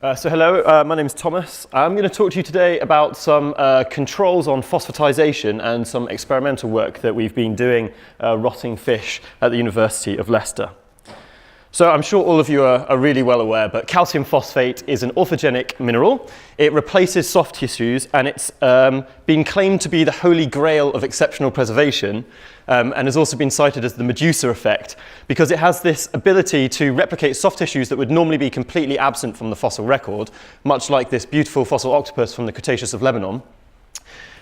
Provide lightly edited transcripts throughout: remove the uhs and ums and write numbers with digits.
Hello, my name is Thomas. I'm going to talk to you today about some controls on phosphatization and some experimental work that we've been doing rotting fish at the University of Leicester. So I'm sure all of you are really well aware, but calcium phosphate is an orthogenic mineral. It replaces soft tissues, and it's been claimed to be the holy grail of exceptional preservation, and has also been cited as the Medusa effect, because it has this ability to replicate soft tissues that would normally be completely absent from the fossil record, much like this beautiful fossil octopus from the Cretaceous of Lebanon.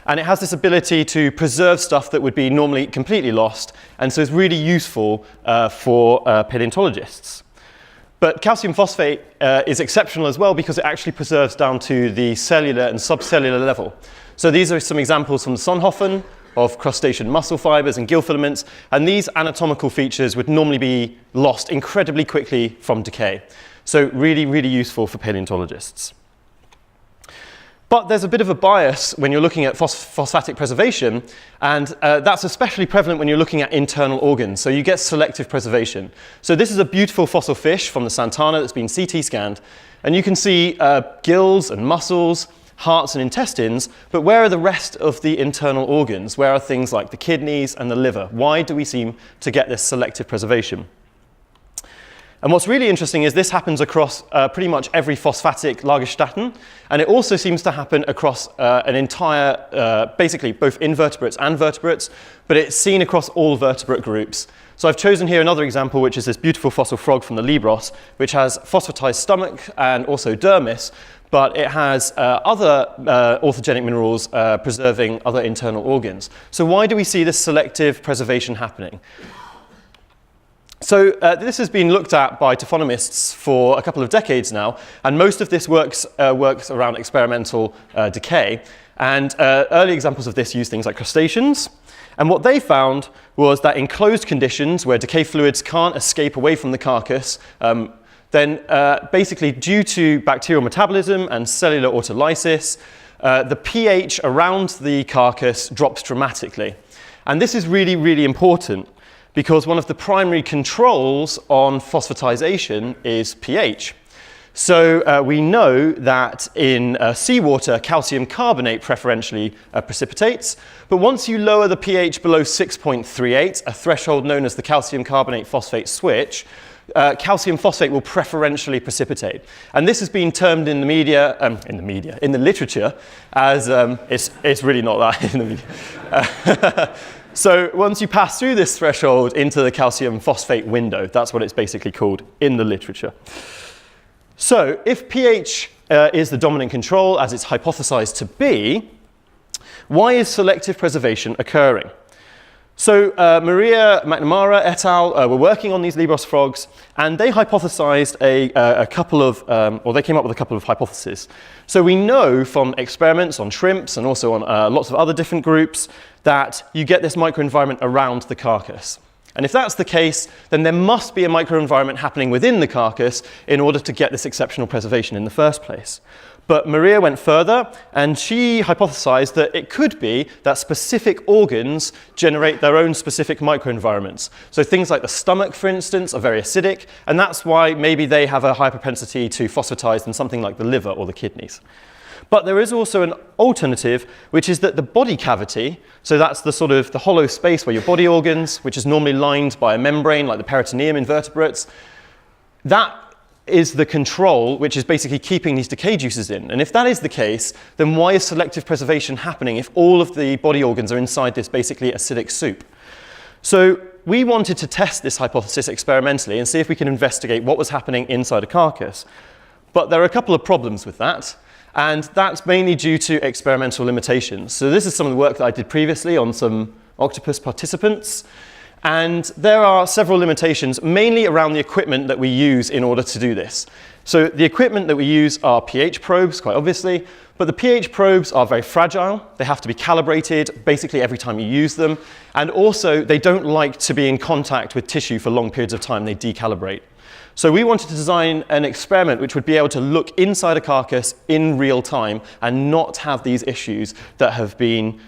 And it has this ability to preserve stuff that would be normally completely lost, and so it's really useful for paleontologists. But calcium phosphate is exceptional as well because it actually preserves down to the cellular and subcellular level. So these are some examples from the Sonhofen of crustacean muscle fibers and gill filaments, and these anatomical features would normally be lost incredibly quickly from decay. So really, really useful for paleontologists. But there's a bit of a bias when you're looking at phosphatic preservation, and that's especially prevalent when you're looking at internal organs. So you get selective preservation. So this is a beautiful fossil fish from the Santana that's been CT scanned, and you can see gills and muscles, hearts and intestines, but where are the rest of the internal organs? Where are things like the kidneys and the liver? Why do we seem to get this selective preservation? And what's really interesting is this happens across pretty much every phosphatic Lagerstätten, and it also seems to happen across an entire, basically both invertebrates and vertebrates, but it's seen across all vertebrate groups. So I've chosen here another example, which is this beautiful fossil frog from the Libros, which has phosphatized stomach and also dermis, but it has other orthogenic minerals preserving other internal organs. So why do we see this selective preservation happening? So this has been looked at by taphonomists for a couple of decades now, and most of this works around experimental decay. And early examples of this use things like crustaceans. And what they found was that in closed conditions, where decay fluids can't escape away from the carcass, then basically due to bacterial metabolism and cellular autolysis, the pH around the carcass drops dramatically. And this is really, really important, because one of the primary controls on phosphatization is pH. So we know that in seawater, calcium carbonate preferentially precipitates, but once you lower the pH below 6.38, a threshold known as the calcium carbonate phosphate switch, calcium phosphate will preferentially precipitate. And this has been termed in the literature as, it's really not that in the media. So once you pass through this threshold into the calcium phosphate window, that's what it's basically called in the literature. So if pH is the dominant control, as it's hypothesized to be, why is selective preservation occurring? So Maria McNamara et al. Were working on these Libros frogs, and they hypothesized they came up with a couple of hypotheses. So we know from experiments on shrimps and also on lots of other different groups that you get this microenvironment around the carcass. And if that's the case, then there must be a microenvironment happening within the carcass in order to get this exceptional preservation in the first place. But Maria went further, and she hypothesized that it could be that specific organs generate their own specific microenvironments. So things like the stomach, for instance, are very acidic, and that's why maybe they have a higher propensity to phosphatize than something like the liver or the kidneys. But there is also an alternative, which is that the body cavity, so that's the sort of the hollow space where your body organs, which is normally lined by a membrane like the peritoneum in vertebrates, that is the control which is basically keeping these decay juices in. And if that is the case, then why is selective preservation happening if all of the body organs are inside this basically acidic soup? So we wanted to test this hypothesis experimentally and see if we can investigate what was happening inside a carcass. But there are a couple of problems with that, and that's mainly due to experimental limitations. So this is some of the work that I did previously on some octopus participants. And there are several limitations, mainly around the equipment that we use in order to do this. So the equipment that we use are pH probes, quite obviously, but the pH probes are very fragile. They have to be calibrated basically every time you use them. And also, they don't like to be in contact with tissue for long periods of time. They decalibrate. So we wanted to design an experiment which would be able to look inside a carcass in real time and not have these issues that have been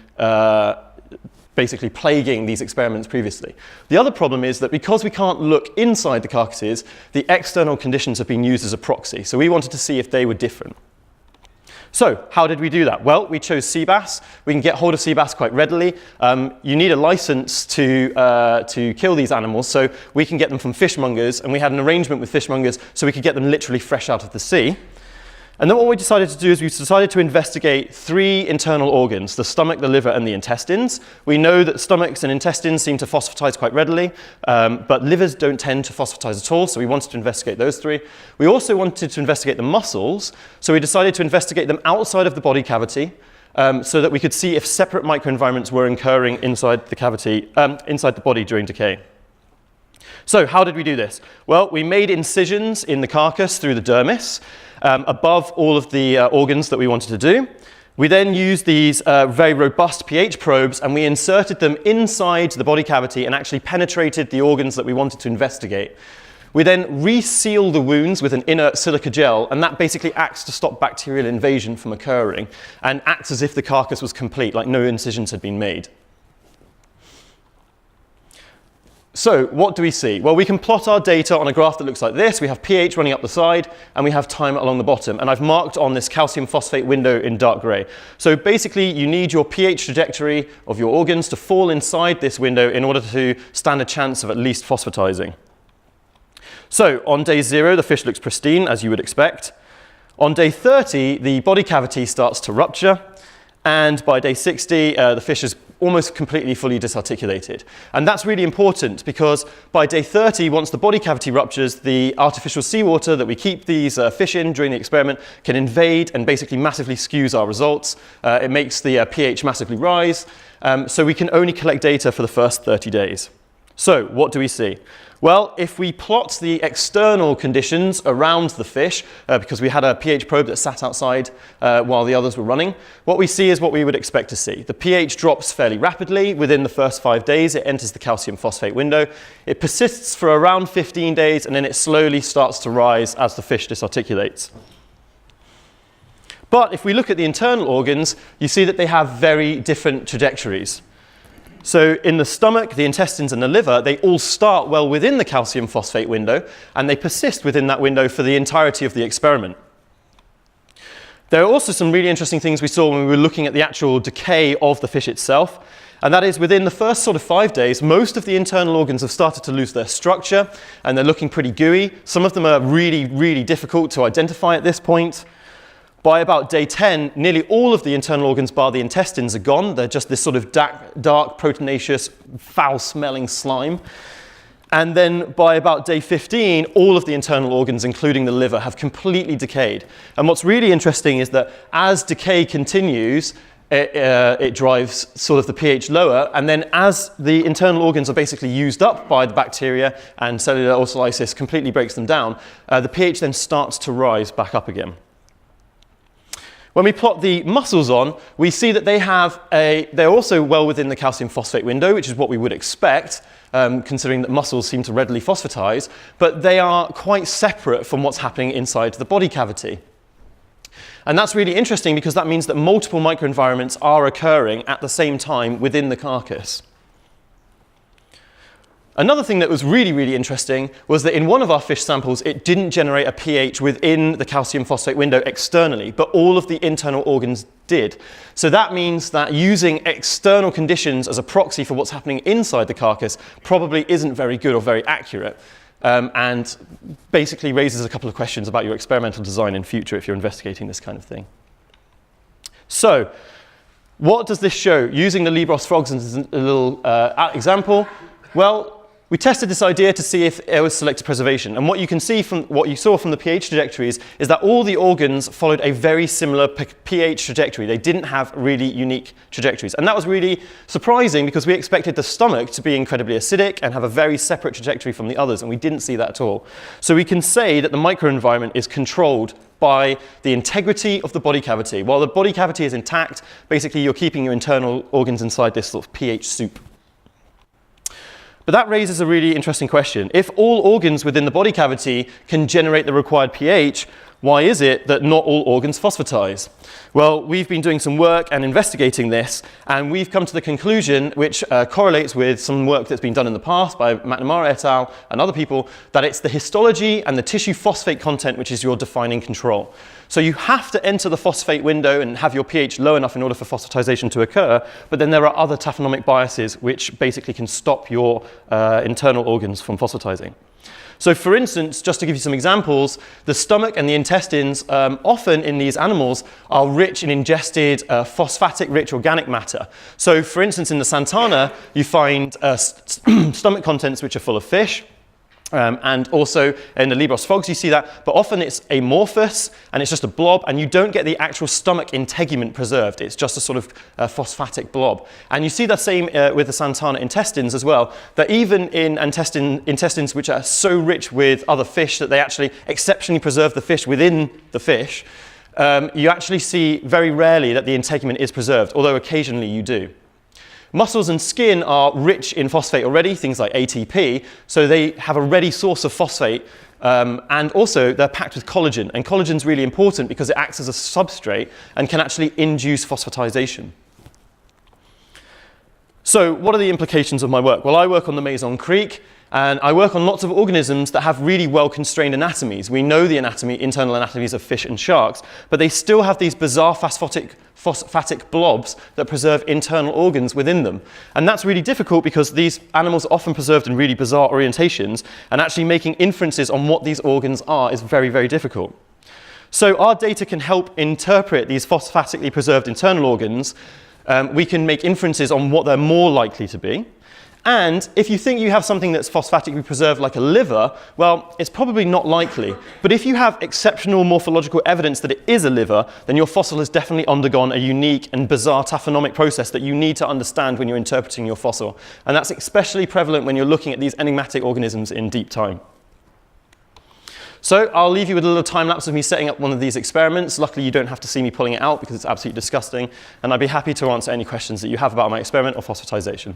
basically plaguing these experiments previously. The other problem is that because we can't look inside the carcasses, the external conditions have been used as a proxy. So we wanted to see if they were different. So how did we do that? Well, we chose sea bass. We can get hold of sea bass quite readily. You need a license to kill these animals, so we can get them from fishmongers, and we had an arrangement with fishmongers so we could get them literally fresh out of the sea. And then what we decided to do is we decided to investigate 3 internal organs, the stomach, the liver, and the intestines. We know that stomachs and intestines seem to phosphatize quite readily, but livers don't tend to phosphatize at all, so we wanted to investigate those 3. We also wanted to investigate the muscles, so we decided to investigate them outside of the body cavity, so that we could see if separate microenvironments were occurring inside the cavity, inside the body during decay. So how did we do this? Well, we made incisions in the carcass through the dermis, above all of the organs that we wanted to do. We then used these very robust pH probes, and we inserted them inside the body cavity and actually penetrated the organs that we wanted to investigate. We then reseal the wounds with an inert silica gel, and that basically acts to stop bacterial invasion from occurring and acts as if the carcass was complete, like no incisions had been made. So what do we see? Well, we can plot our data on a graph that looks like this. We have pH running up the side, and we have time along the bottom. And I've marked on this calcium phosphate window in dark gray. So basically, you need your pH trajectory of your organs to fall inside this window in order to stand a chance of at least phosphatizing. So on day 0, the fish looks pristine, as you would expect. On day 30, the body cavity starts to rupture. And by day 60, the fish is almost completely fully disarticulated. And that's really important because by day 30, once the body cavity ruptures, the artificial seawater that we keep these fish in during the experiment can invade and basically massively skews our results. It makes the pH massively rise. So we can only collect data for the first 30 days. So what do we see? Well, if we plot the external conditions around the fish, because we had a pH probe that sat outside while the others were running, what we see is what we would expect to see. The pH drops fairly rapidly. Within the first 5 days, it enters the calcium phosphate window. It persists for around 15 days, and then it slowly starts to rise as the fish disarticulates. But if we look at the internal organs, you see that they have very different trajectories. So in the stomach, the intestines, and the liver, they all start well within the calcium phosphate window, and they persist within that window for the entirety of the experiment. There are also some really interesting things we saw when we were looking at the actual decay of the fish itself, and that is within the first sort of 5 days, most of the internal organs have started to lose their structure, and they're looking pretty gooey. Some of them are really, really difficult to identify at this point. By about day 10, nearly all of the internal organs bar the intestines are gone. They're just this sort of dark proteinaceous, foul-smelling slime. And then by about day 15, all of the internal organs, including the liver, have completely decayed. And what's really interesting is that as decay continues, it drives sort of the pH lower, and then as the internal organs are basically used up by the bacteria and cellular autolysis completely breaks them down, the pH then starts to rise back up again. When we plot the muscles on, we see that they're also well within the calcium phosphate window, which is what we would expect, considering that muscles seem to readily phosphatize, but they are quite separate from what's happening inside the body cavity. And that's really interesting because that means that multiple microenvironments are occurring at the same time within the carcass. Another thing that was really, really interesting was that in one of our fish samples, it didn't generate a pH within the calcium phosphate window externally, but all of the internal organs did. So that means that using external conditions as a proxy for what's happening inside the carcass probably isn't very good or very accurate, and basically raises a couple of questions about your experimental design in future if you're investigating this kind of thing. So what does this show? Using the Libros frogs as a little example, well, we tested this idea to see if there was selective preservation. And what you can see from what you saw from the pH trajectories is that all the organs followed a very similar pH trajectory. They didn't have really unique trajectories. And that was really surprising because we expected the stomach to be incredibly acidic and have a very separate trajectory from the others, and we didn't see that at all. So we can say that the microenvironment is controlled by the integrity of the body cavity. While the body cavity is intact, basically you're keeping your internal organs inside this sort of pH soup. But that raises a really interesting question. If all organs within the body cavity can generate the required pH, Why is it that not all organs phosphatize? Well, we've been doing some work and investigating this, and we've come to the conclusion, which correlates with some work that's been done in the past by McNamara et al. And other people, that it's the histology and the tissue phosphate content which is your defining control. So you have to enter the phosphate window and have your pH low enough in order for phosphatization to occur, but then there are other taphonomic biases which basically can stop your internal organs from phosphatizing. So for instance, just to give you some examples, the stomach and the intestines often in these animals are rich in ingested phosphatic-rich organic matter. So for instance, in the Santana, you find stomach contents which are full of fish. And also in the Libros frogs you see that, but often it's amorphous and it's just a blob, and you don't get the actual stomach integument preserved. It's just a sort of phosphatic blob. And you see the same with the Santana intestines as well, that even in intestines which are so rich with other fish that they actually exceptionally preserve the fish within the fish, you actually see very rarely that the integument is preserved, although occasionally you do. Muscles and skin are rich in phosphate already, things like ATP, so they have a ready source of phosphate, and also they're packed with collagen. And collagen is really important because it acts as a substrate and can actually induce phosphatization. So what are the implications of my work? Well, I work on the Maison Creek, and I work on lots of organisms that have really well-constrained anatomies. We know the internal anatomies of fish and sharks, but they still have these bizarre phosphatic blobs that preserve internal organs within them. And that's really difficult because these animals are often preserved in really bizarre orientations, and actually making inferences on what these organs are is very, very difficult. So our data can help interpret these phosphatically preserved internal organs. We can make inferences on what they're more likely to be. And if you think you have something that's phosphatically preserved like a liver, well, it's probably not likely. But if you have exceptional morphological evidence that it is a liver, then your fossil has definitely undergone a unique and bizarre taphonomic process that you need to understand when you're interpreting your fossil. And that's especially prevalent when you're looking at these enigmatic organisms in deep time. So I'll leave you with a little time lapse of me setting up one of these experiments. Luckily, you don't have to see me pulling it out because it's absolutely disgusting. And I'd be happy to answer any questions that you have about my experiment or phosphatization.